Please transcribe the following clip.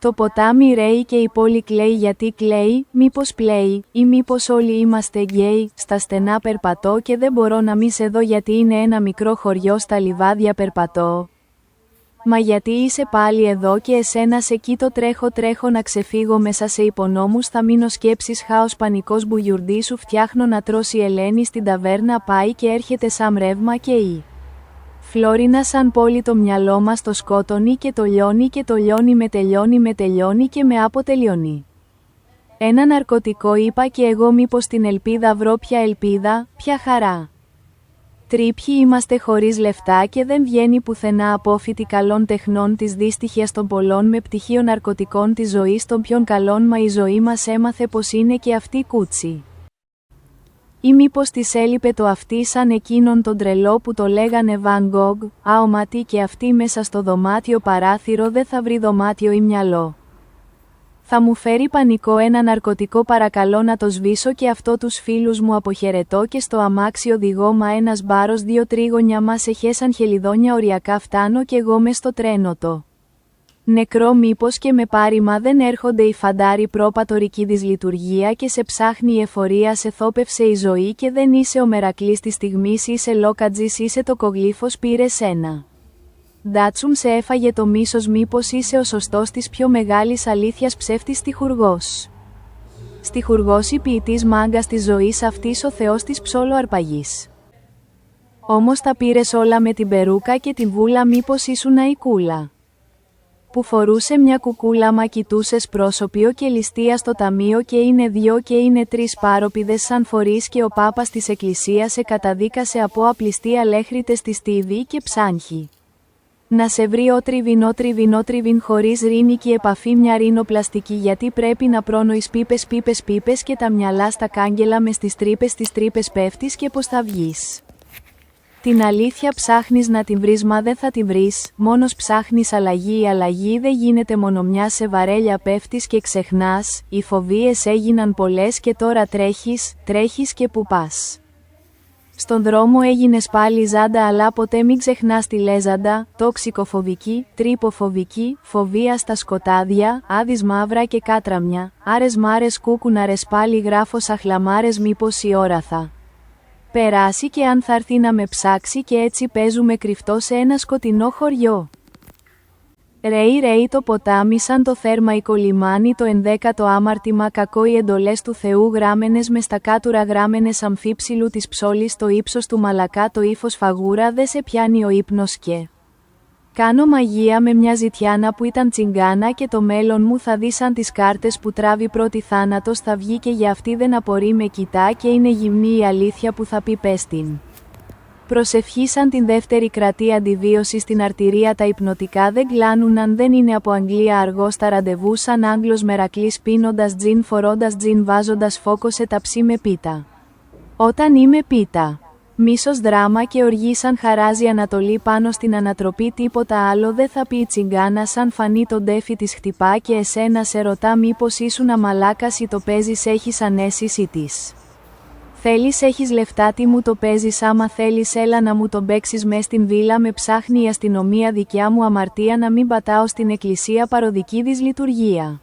Το ποτάμι ρέει και η πόλη κλαίει γιατί κλαίει, μήπως πλέει, ή μήπως όλοι είμαστε γκέι, στα στενά περπατώ και δεν μπορώ να μη σε δω γιατί είναι ένα μικρό χωριό στα λιβάδια περπατώ. Μα γιατί είσαι πάλι εδώ και εσένα σε κοίτω τρέχω να ξεφύγω μέσα σε υπονόμους θα μείνω σκέψεις χάος πανικός μπουγιουρντί σου φτιάχνω να τρώσει η Ελένη στην ταβέρνα πάει και έρχεται σαν ρεύμα και η Φλόρινα σαν πόλη το μυαλό μας το σκότωνει και το λιώνει και το λιώνει με τελειώνει και με αποτελειώνει. Ένα ναρκωτικό είπα και εγώ μήπως την ελπίδα βρω ποια ελπίδα, ποια χαρά. Τρίπιοι είμαστε χωρίς λεφτά και δεν βγαίνει πουθενά απόφοιτη καλών τεχνών της δύστιχιας των πολλών με πτυχίο ναρκωτικών της ζωής των ποιον καλών μα η ζωή μας έμαθε πως είναι και αυτή κούτσι. Ή μήπως της έλειπε το αυτή σαν εκείνον τον τρελό που το λέγανε Van Gogh, αωματί και αυτή μέσα στο δωμάτιο παράθυρο δεν θα βρει δωμάτιο ή μυαλό. Θα μου φέρει πανικό ένα ναρκωτικό παρακαλώ να το σβήσω και αυτό τους φίλους μου αποχαιρετώ και στο αμάξι οδηγώ μα ένας μπάρος 2 τρίγωνια μας εχέσαν χελιδόνια οριακά φτάνω και εγώ μες στο τρένο το. Νεκρό μήπως και με πάρει μα δεν έρχονται οι φαντάροι πρόπατορική δυσλειτουργία και σε ψάχνει η εφορία σε θόπευσε η ζωή και δεν είσαι ο Μερακλής της στιγμής είσαι Λόκατζης είσαι το κογλίφος πήρε σένα. Ντάτσουμ σε έφαγε το μίσος μήπως είσαι ο σωστός της πιο μεγάλης αλήθειας ψεύτης στιχουργός. Στιχουργός ή ποιητής μάγκας της ζωής αυτής ο Θεός της ψόλο αρπαγής. Όμως τα πήρες όλα με την περούκα και την βούλα μήπως ήσουν η κούλα. Που φορούσε μια κουκούλα μα κοιτούσες πρόσωπιο και ληστεία στο ταμείο και είναι 2 και είναι 3 πάροπιδες σαν φορείς και ο Πάπας της Εκκλησίας σε καταδίκασε από απληστία λέχρητες στη στίβη και ψάνχη. Να σε βρει ο τριβιν χωρίς ρήνικη επαφή μια ρινοπλαστική γιατί πρέπει να πρόνοεις πίπες και τα μυαλά στα κάγκελα με στις τρύπες πέφτεις και πως θα βγεις. Την αλήθεια ψάχνεις να την βρεις μα δεν θα την βρεις, μόνος ψάχνεις αλλαγή η αλλαγή δεν γίνεται μόνο μια σε βαρέλια πέφτεις και ξεχνάς, οι φοβίες έγιναν πολλές και τώρα τρέχεις και που πας. Στον δρόμο έγινες πάλι ζάντα αλλά ποτέ μην ξεχνάς τη λέζαντα, τοξικοφοβική, τρυποφοβική, φοβία στα σκοτάδια, άδεις μαύρα και κάτραμια, άρες μάρες κούκουναρες πάλι γράφω σαχλαμάρες μήπως η ώρα θα περάσει και αν θα έρθει να με ψάξει και έτσι παίζουμε κρυφτό σε ένα σκοτεινό χωριό. Ρέει το ποτάμι σαν το θέρμαϊκο λιμάνι το 11ο άμαρτημα κακό οι εντολές του Θεού γράμμενες με στακάτουρα γράμμενες αμφίψιλου της ψόλης το ύψος του μαλακά το ύφος φαγούρα δε σε πιάνει ο ύπνος και κάνω μαγεία με μια ζητιάνα που ήταν τσιγκάνα και το μέλλον μου θα δει σαν τις κάρτες που τράβει πρώτη θάνατος θα βγει και για αυτή δεν απορεί με κοιτά και είναι γυμνή η αλήθεια που θα πει πες την. Προσευχή σαν την δεύτερη κρατή αντιβίωση στην αρτηρία τα υπνοτικά δεν κλάνουν αν δεν είναι από Αγγλία αργό στα ραντεβού σαν Άγγλος Μερακλής πίνοντας τζιν φορώντας τζιν βάζοντας φόκο σε ταψί με πίτα. Όταν είμαι πίτα. Μίσος δράμα και οργή σαν χαράζει Ανατολή πάνω στην ανατροπή τίποτα άλλο δεν θα πει η τσιγκάνα σαν φανεί τον τέφι της χτυπά και εσένα σε ρωτά μήπως ήσουν αμαλάκας ή το παίζεις έχεις ανέσεις ή της. Θέλεις έχεις λεφτά τι μου το παίζεις άμα θέλεις έλα να μου τον παίξεις μες στην βίλα με ψάχνει η αστυνομία δικιά μου αμαρτία να μην πατάω στην εκκλησία παροδική δυσλειτουργία.